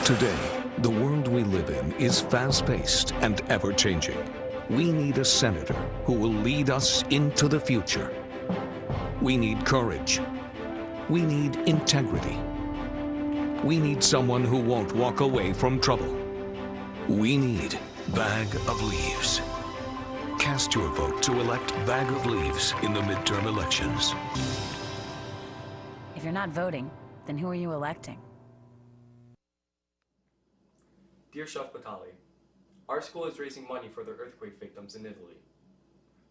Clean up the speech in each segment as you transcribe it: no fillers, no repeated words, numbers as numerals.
Today, the world we live in is fast-paced and ever-changing. We need a senator who will lead us into the future. We need courage. We need integrity. We need someone who won't walk away from trouble. We need Bag of Leaves. Cast your vote to elect Bag of Leaves in the midterm elections. If you're not voting, then who are you electing? Dear Chef Batali, our school is raising money for the earthquake victims in Italy.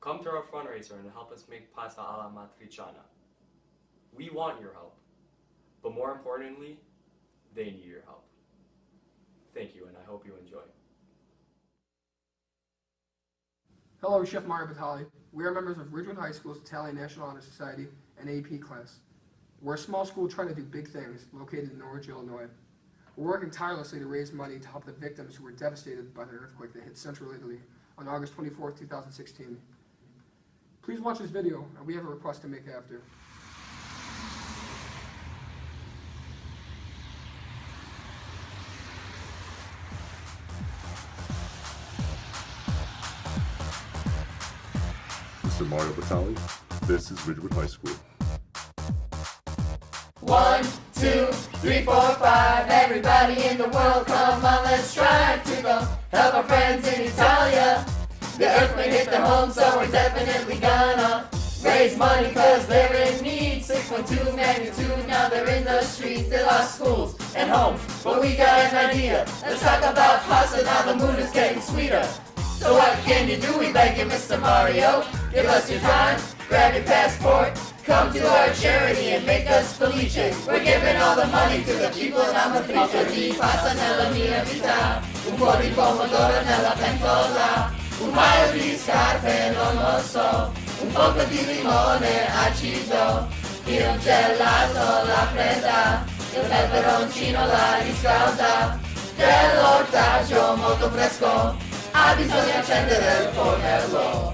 Come to our fundraiser and help us make pasta alla matriciana. We want your help, but more importantly, they need your help. Thank you, and I hope you enjoy. Hello, Chef Mario Batali. We are members of Ridgewood High School's Italian National Honor Society and AP class. We're a small school trying to do big things, located in Norwich, Illinois. We're working tirelessly to raise money to help the victims who were devastated by the earthquake that hit central Italy on August 24, 2016. Please watch this video, and we have a request to make after. Mr. Mario Batali, this is Ridgewood High School. 1, 2, 3, 4, 5. Everybody in the world, come on, let's strive to go help our friends in Italia. The earthquake hit their home, so we're definitely gonna raise money, cause they're in need. 6.2 magnitude, now they're in the streets. They lost schools and homes, but we got an idea. Let's talk about pasta, now the mood is getting sweeter. So what can you do? We beg you, Mr. Mario. Give us your time, grab your passport, come to our charity and make us felice. We're giving all the money to the people in Amatrice. Di pasta nella mia vita, un po' di pomodoro nella pentola, un paio di scarpe non lo so, un poco di limone acido, il gelato, la fredda, il peperoncino, la riscalda, dell'ortaggio molto fresco, ha bisogno accendere il fornello.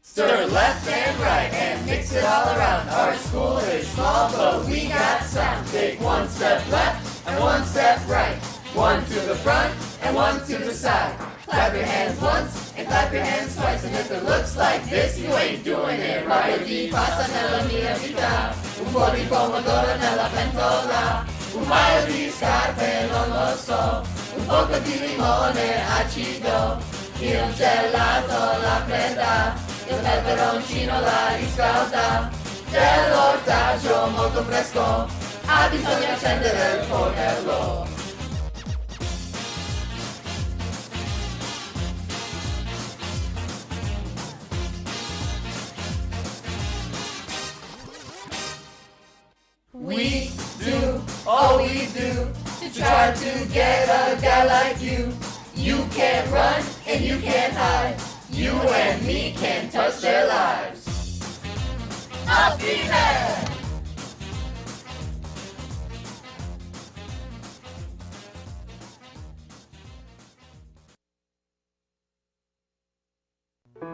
Stir left and right and mix it all around. Our school is small, but we got sound. Take one step left and one step right. One to the front and one to the side. Clap your hands once and clap your hands twice. And if it looks like this, you ain't doing it right. Di pasta nella mia vita, un po' di pomodoro nella pentola, un paio di scarpe non lo so, un poco di limone acido, il gelato, la fredda, il peperoncino, la riscalda, dell'ortaggio molto fresco, ha bisogno accendere il fornello. We do all we do to try to get a guy like you. You can't run and you can't hide. You and me can touch their lives. I'll be there!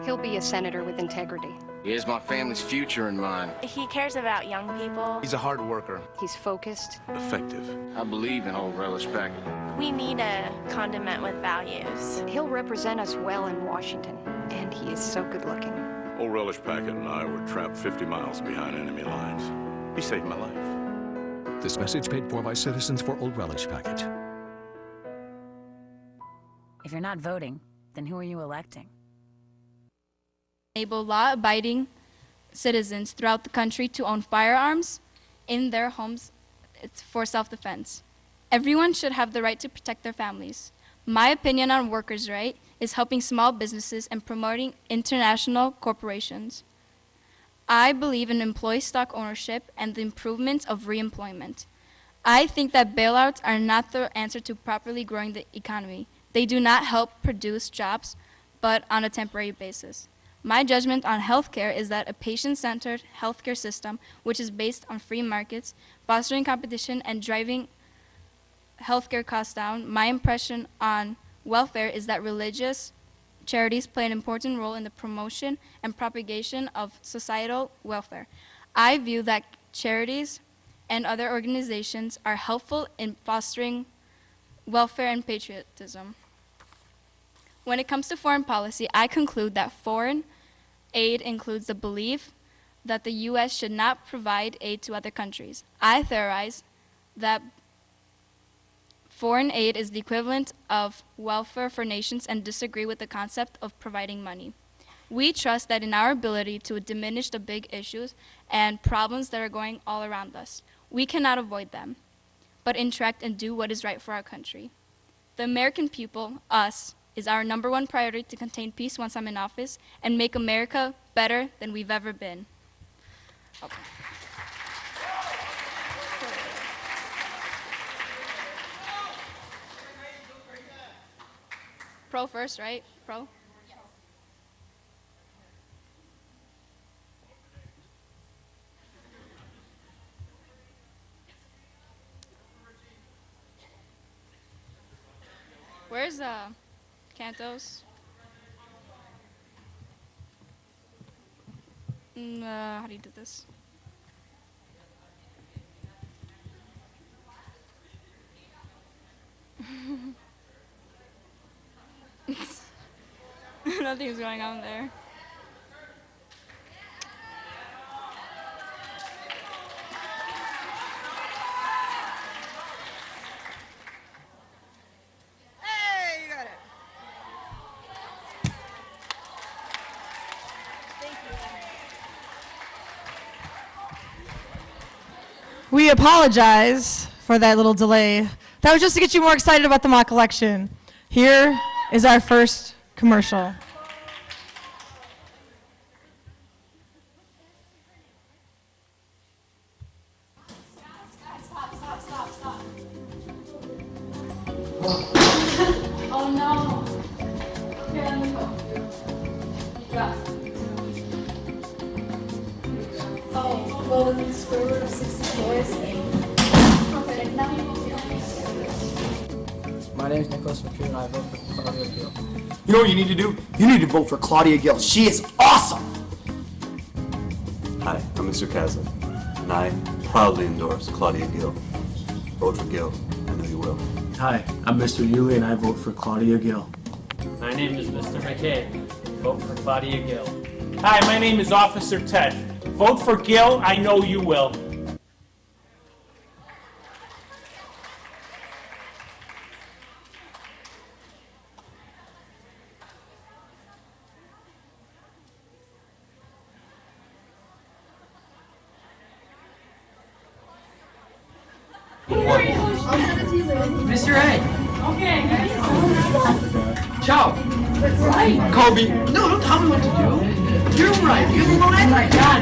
He'll be a senator with integrity. He has my family's future in mind. He cares about young people. He's a hard worker. He's focused. Effective. I believe in old relish packet. We need a condiment with values. He'll represent us well in Washington, and he is so good looking. Old Relish Packet and I were trapped 50 miles behind enemy lines. He saved my life. This message paid for by Citizens for Old Relish Packet. If you're not voting, then who are you electing? Enable law-abiding citizens throughout the country to own firearms in their homes for self-defense. Everyone should have the right to protect their families. My opinion on workers' rights is helping small businesses and promoting international corporations. I believe in employee stock ownership and the improvements of reemployment. I think that bailouts are not the answer to properly growing the economy. They do not help produce jobs, but on a temporary basis. My judgment on healthcare is that a patient-centered healthcare system, which is based on free markets, fostering competition, and driving healthcare costs down. My impression on welfare is that religious charities play an important role in the promotion and propagation of societal welfare. I view that charities and other organizations are helpful in fostering welfare and patriotism. When it comes to foreign policy, I conclude that foreign aid includes the belief that the U.S. should not provide aid to other countries. I theorize that foreign aid is the equivalent of welfare for nations and disagree with the concept of providing money. We trust that in our ability to diminish the big issues and problems that are going all around us. We cannot avoid them, but interact and do what is right for our country. The American people, us, is our #1 priority to contain peace once I'm in office and make America better than we've ever been. Okay. Pro first, right? Pro? Where's Cantos? How do you do this? Nothing's going on there. Hey, you got it. Thank you. We apologize for that little delay. That was just to get you more excited about the mock election. Here is our first commercial. Oh no. Here, let me go. Drop. Oh, well, the square root of 64 is 8. Okay, now you will feel My name is Nicholas McCune and I vote for Claudia Gill. You know what you need to do? You need to vote for Claudia Gill. She is awesome! Hi, I'm Mr. Caslin, and I proudly endorse Claudia Gill. Vote for Gill. I know you will. Hi, I'm Mr. Yulee and I vote for Claudia Gill. My name is Mr. McKay. Vote for Claudia Gill. Hi, my name is Officer Ted. Vote for Gill, I know you will. Mr. A. Okay. Ciao. Right. Kobe. No, don't tell me what to do. You're right. You can go ahead. Oh my God,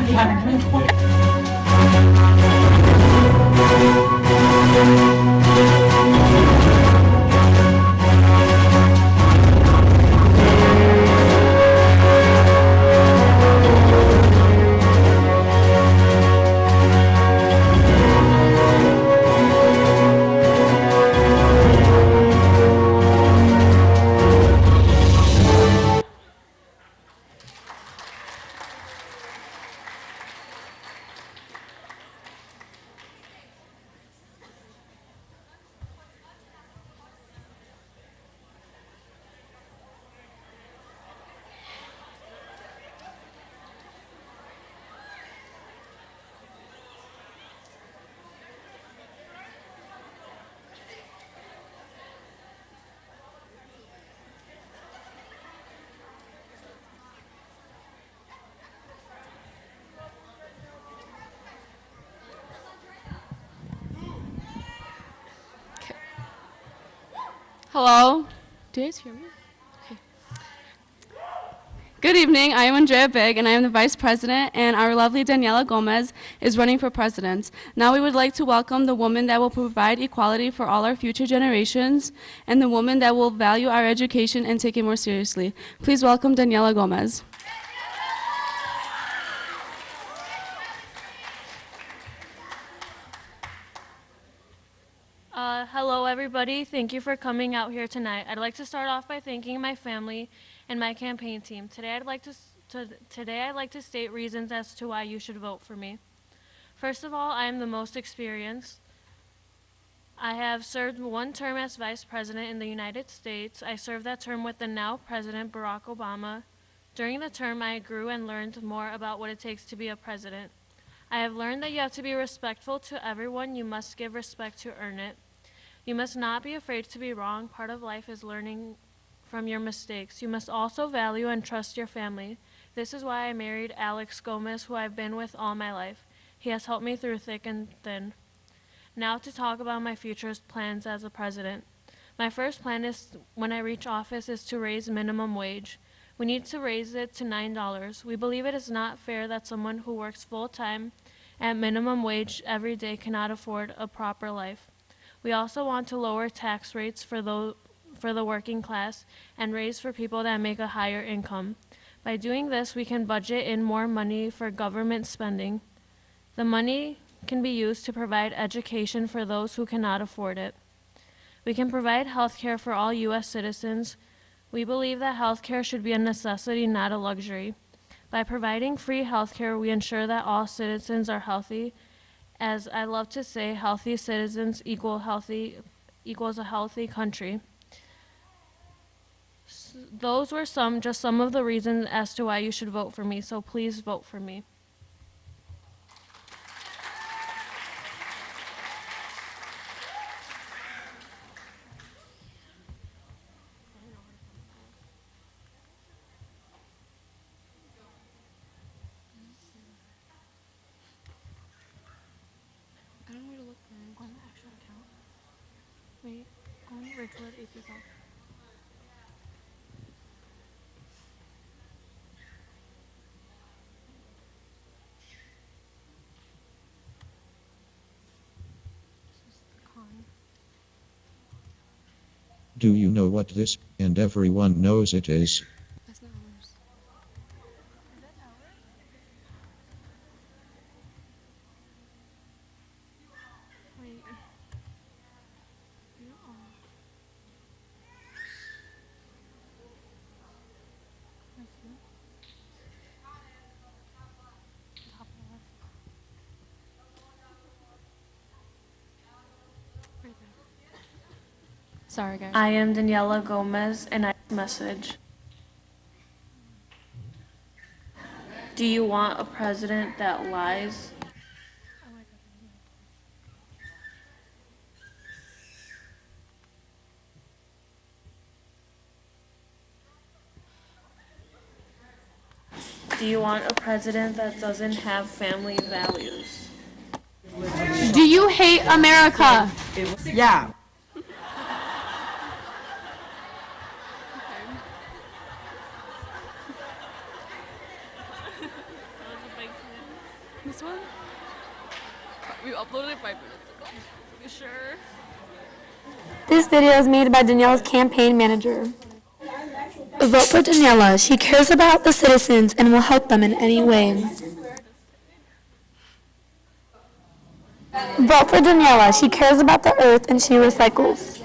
Hello? Do you guys hear me? Okay. Good evening. I am Andrea Big, and I am the Vice President, and our lovely Daniela Gomez is running for President. Now we would like to welcome the woman that will provide equality for all our future generations, and the woman that will value our education and take it more seriously. Please welcome Daniela Gomez. Hello everybody, thank you for coming out here tonight. I'd like to start off by thanking my family and my campaign team. Today I'd like to state reasons as to why you should vote for me. First of all, I am the most experienced. I have served one term as Vice President in the United States. I served that term with the now President Barack Obama. During the term, I grew and learned more about what it takes to be a president. I have learned that you have to be respectful to everyone. You must give respect to earn it. You must not be afraid to be wrong. Part of life is learning from your mistakes. You must also value and trust your family. This is why I married Alex Gomez, who I've been with all my life. He has helped me through thick and thin. Now to talk about my future plans as a president. My first plan is, when I reach office, is to raise minimum wage. We need to raise it to $9. We believe it is not fair that someone who works full-time at minimum wage every day cannot afford a proper life. We also want to lower tax rates for the working class and raise for people that make a higher income. By doing this, we can budget in more money for government spending. The money can be used to provide education for those who cannot afford it. We can provide health care for all U.S. citizens. We believe that health care should be a necessity, not a luxury. By providing free health care, we ensure that all citizens are healthy. As I love to say, healthy citizens equals a healthy country. Those were just some of the reasons as to why you should vote for me, so please vote for me. I don't know where to look for it. On the actual account. Wait, on Ridgewood AP Health. This is the con. Do you know what this, and everyone knows it is? That's not ours. Is that ours? Wait. No. Let's see. Top left. Right there. Sorry, guys. I am Daniela Gomez, and I message. Do you want a president that lies? Do you want a president that doesn't have family values? Do you hate America? Yeah. This one? We uploaded it 5 minutes ago. You sure? This video is made by Daniela's campaign manager. Vote for Daniela. She cares about the citizens and will help them in any way. Vote for Daniela. She cares about the earth and she recycles.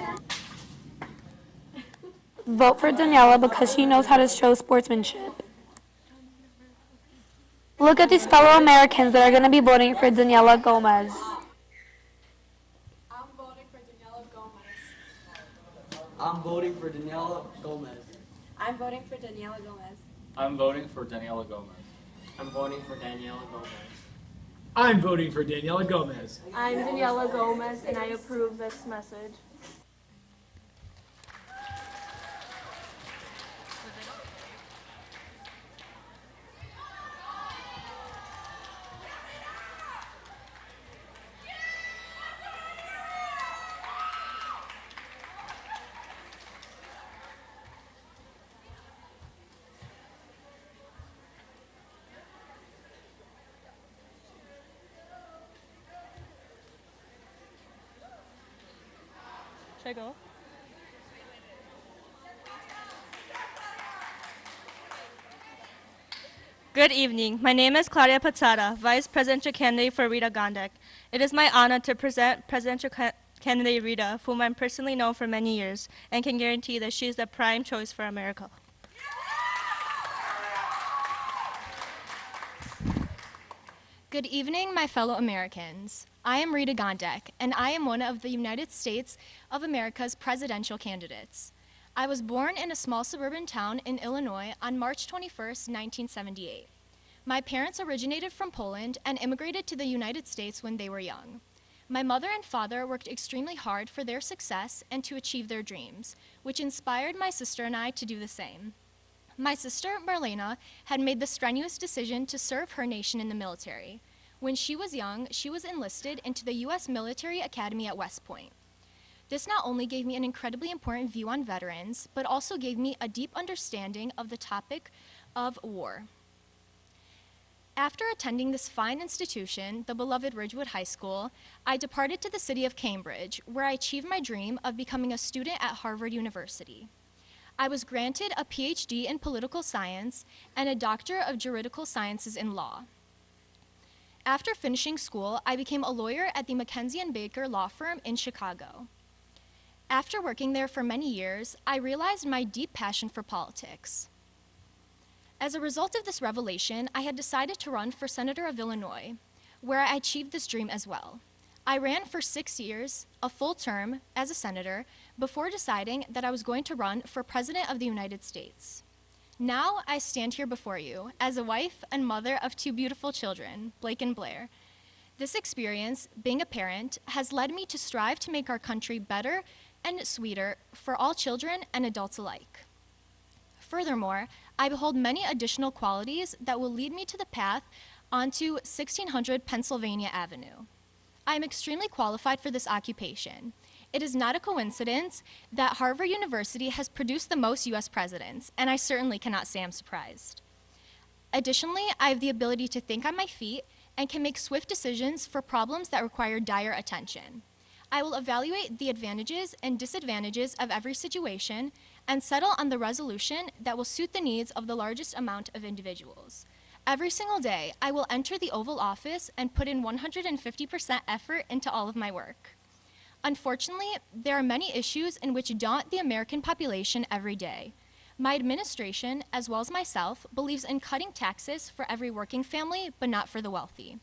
Vote for Daniela because she knows how to show sportsmanship. Look at these fellow Americans that are going to be voting for Daniela Gomez. I'm voting for Daniela Gomez. I'm voting for Daniela Gomez. I'm voting for Daniela Gomez. I'm voting for Daniela Gomez. I'm voting for Daniela Gomez. I'm voting for Daniela Gomez. I'm Daniela Gomez, and I approve this message. Should I go? Good evening. My name is Claudia Pazzata, Vice Presidential Candidate for Rita Gondek. It is my honor to present Presidential Candidate Rita, whom I'm personally known for many years, and can guarantee that she is the prime choice for America. Good evening, my fellow Americans. I am Rita Gondek, and I am one of the United States of America's presidential candidates. I was born in a small suburban town in Illinois on March 21st, 1978. My parents originated from Poland and immigrated to the United States when they were young. My mother and father worked extremely hard for their success and to achieve their dreams, which inspired my sister and I to do the same. My sister, Marlena, had made the strenuous decision to serve her nation in the military. When she was young, she was enlisted into the U.S. Military Academy at West Point. This not only gave me an incredibly important view on veterans, but also gave me a deep understanding of the topic of war. After attending this fine institution, the beloved Ridgewood High School, I departed to the city of Cambridge, where I achieved my dream of becoming a student at Harvard University. I was granted a PhD in political science and a Doctor of Juridical Sciences in law. After finishing school, I became a lawyer at the Mackenzie & Baker law firm in Chicago. After working there for many years, I realized my deep passion for politics. As a result of this revelation, I had decided to run for Senator of Illinois, where I achieved this dream as well. I ran for 6 years, a full term, as a senator, before deciding that I was going to run for President of the United States. Now I stand here before you as a wife and mother of 2 beautiful children, Blake and Blair. This experience, being a parent, has led me to strive to make our country better and sweeter for all children and adults alike. Furthermore, I behold many additional qualities that will lead me to the path onto 1600 Pennsylvania Avenue. I am extremely qualified for this occupation. It is not a coincidence that Harvard University has produced the most U.S. presidents, and I certainly cannot say I'm surprised. Additionally, I have the ability to think on my feet and can make swift decisions for problems that require dire attention. I will evaluate the advantages and disadvantages of every situation and settle on the resolution that will suit the needs of the largest amount of individuals. Every single day, I will enter the Oval Office and put in 150% effort into all of my work. Unfortunately, there are many issues in which daunt the American population every day. My administration, as well as myself, believes in cutting taxes for every working family, but not for the wealthy.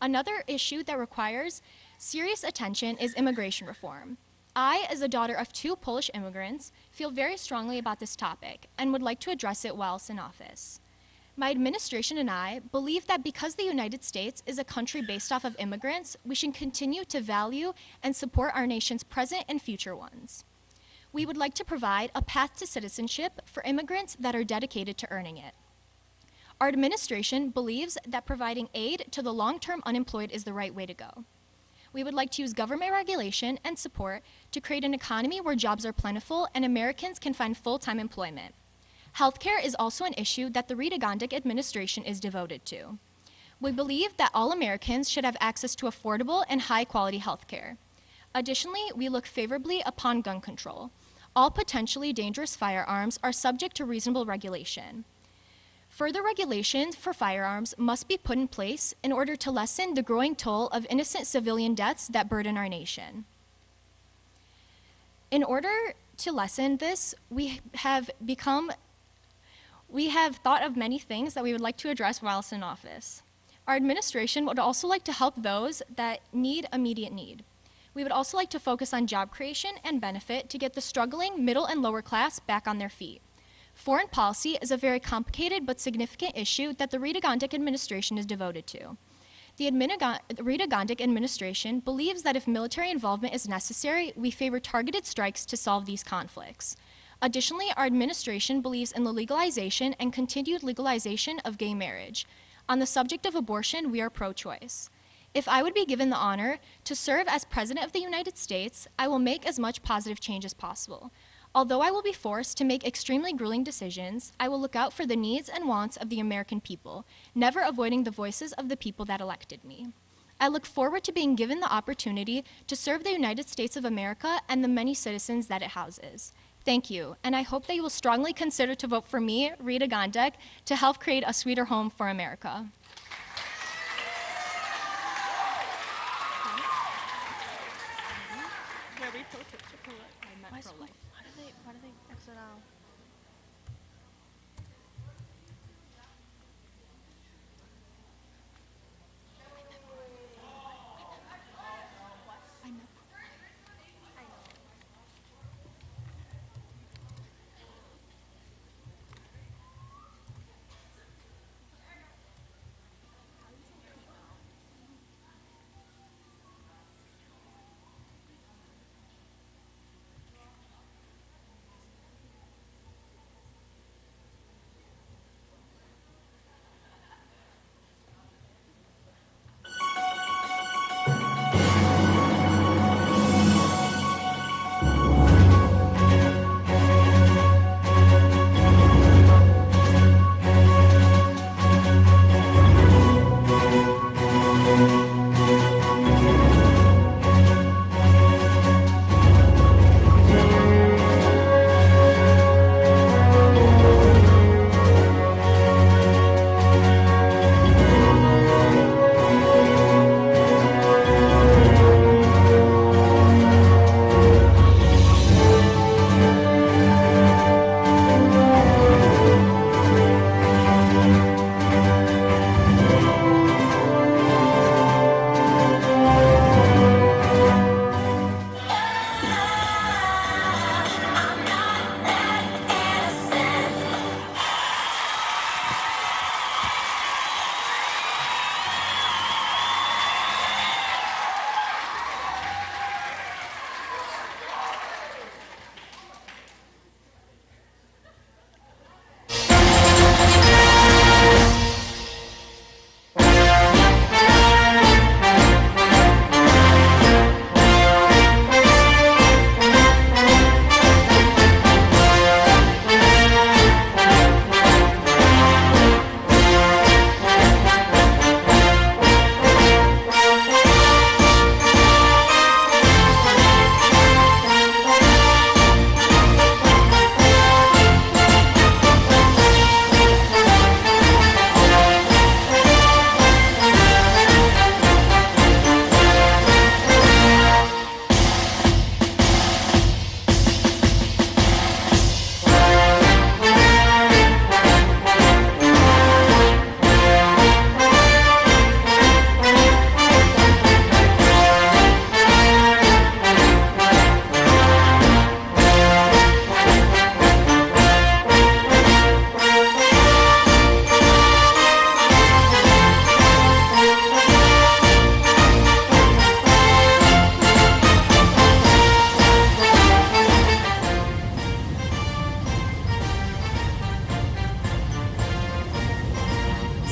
Another issue that requires serious attention is immigration reform. I, as a daughter of 2 Polish immigrants, feel very strongly about this topic and would like to address it whilst in office. My administration and I believe that because the United States is a country based off of immigrants, we should continue to value and support our nation's present and future ones. We would like to provide a path to citizenship for immigrants that are dedicated to earning it. Our administration believes that providing aid to the long-term unemployed is the right way to go. We would like to use government regulation and support to create an economy where jobs are plentiful and Americans can find full-time employment. Healthcare is also an issue that the Rita Gondek administration is devoted to. We believe that all Americans should have access to affordable and high-quality healthcare. Additionally, we look favorably upon gun control. All potentially dangerous firearms are subject to reasonable regulation. Further regulations for firearms must be put in place in order to lessen the growing toll of innocent civilian deaths that burden our nation. In order to lessen this, we have thought of many things that we would like to address whilst in office. Our administration would also like to help those that need immediate need. We would also like to focus on job creation and benefit to get the struggling middle and lower class back on their feet. Foreign policy is a very complicated but significant issue that the Rita Gondek administration is devoted to. The Rita Gondek administration believes that if military involvement is necessary, we favor targeted strikes to solve these conflicts. Additionally, our administration believes in the legalization and continued legalization of gay marriage. On the subject of abortion, we are pro-choice. If I would be given the honor to serve as President of the United States, I will make as much positive change as possible. Although I will be forced to make extremely grueling decisions, I will look out for the needs and wants of the American people, never avoiding the voices of the people that elected me. I look forward to being given the opportunity to serve the United States of America and the many citizens that it houses. Thank you, and I hope that you will strongly consider to vote for me, Rita Gondek, to help create a sweeter home for America. Why do they exit out?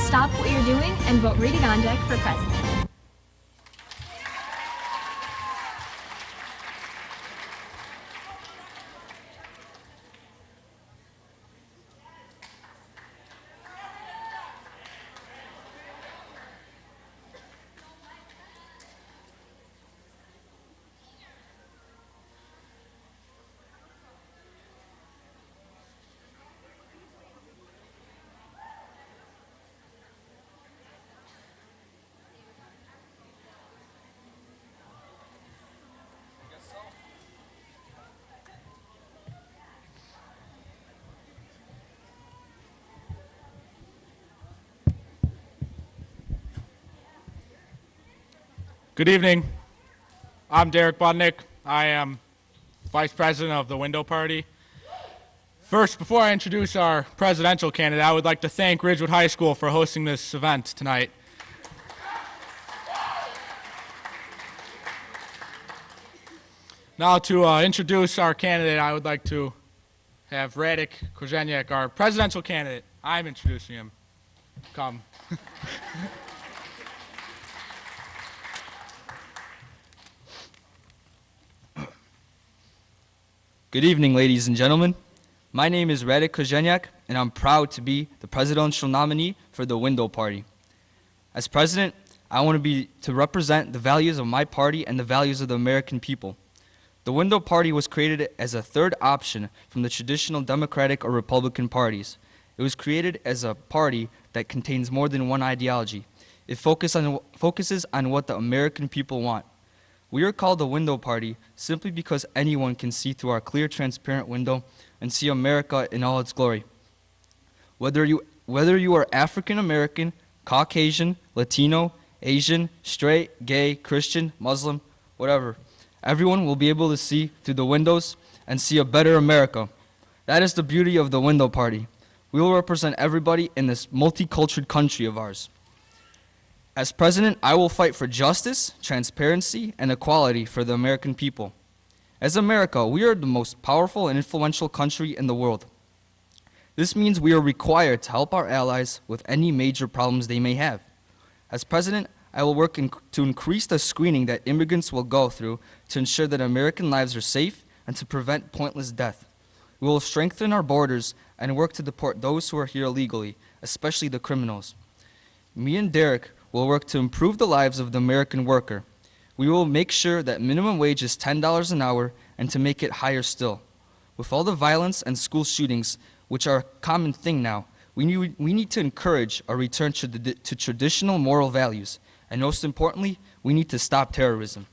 stop what you're doing and vote Rita Gondek for president. Good evening. I'm Derek Budnick. I am Vice President of the Window Party. First, before I introduce our presidential candidate, I would like to thank Ridgewood High School for hosting this event tonight. Now to introduce our candidate, I would like to have Radek Korzeniak, our presidential candidate. I'm introducing him. Come. Good evening, ladies and gentlemen. My name is Radek Korzeniak, and I'm proud to be the presidential nominee for the Window Party. As president, I want to represent the values of my party and the values of the American people. The Window Party was created as a third option from the traditional Democratic or Republican parties. It was created as a party that contains more than one ideology. It focuses on what the American people want. We are called the Window Party simply because anyone can see through our clear, transparent window and see America in all its glory. Whether you are African American, Caucasian, Latino, Asian, straight, gay, Christian, Muslim, whatever, everyone will be able to see through the windows and see a better America. That is the beauty of the Window Party. We will represent everybody in this multicultural country of ours. As president, I will fight for justice, transparency, and equality for the American people. As America, we are the most powerful and influential country in the world. This means we are required to help our allies with any major problems they may have. As president, I will work to increase the screening that immigrants will go through to ensure that American lives are safe and to prevent pointless death. We will strengthen our borders and work to deport those who are here illegally, especially the criminals. Me and Derek will work to improve the lives of the American worker. We will make sure that minimum wage is $10 an hour and to make it higher still. With all the violence and school shootings, which are a common thing now, we need to encourage a return to traditional moral values. And most importantly, we need to stop terrorism.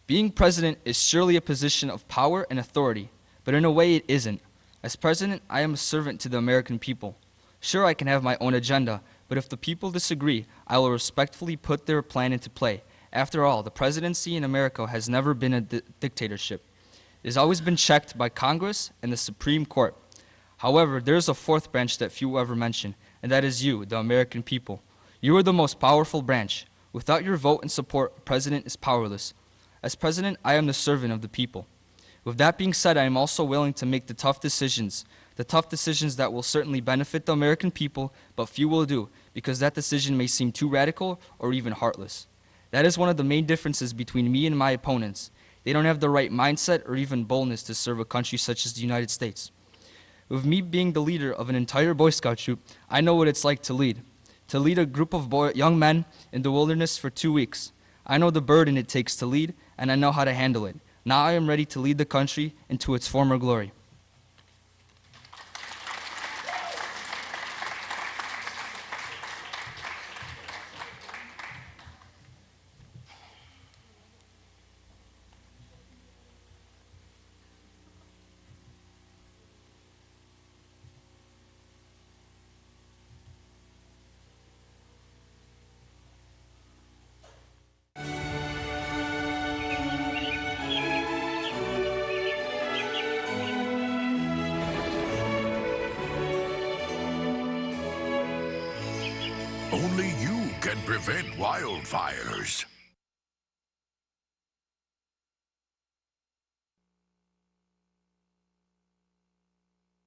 Being president is surely a position of power and authority, but in a way it isn't. As president, I am a servant to the American people. Sure, I can have my own agenda, but if the people disagree, I will respectfully put their plan into play. After all, the presidency in America has never been a dictatorship. It has always been checked by Congress and the Supreme Court. However, there is a fourth branch that few ever mention, and that is you, the American people. You are the most powerful branch. Without your vote and support, a president is powerless. As president, I am the servant of the people. With that being said, I am also willing to make the tough decisions that will certainly benefit the American people, but few will do, because that decision may seem too radical or even heartless. That is one of the main differences between me and my opponents. They don't have the right mindset or even boldness to serve a country such as the United States. With me being the leader of an entire Boy Scout troop, I know what it's like to lead a group of young men in the wilderness for 2 weeks. I know the burden it takes to lead, and I know how to handle it. Now I am ready to lead the country into its former glory. Only you can prevent wildfires.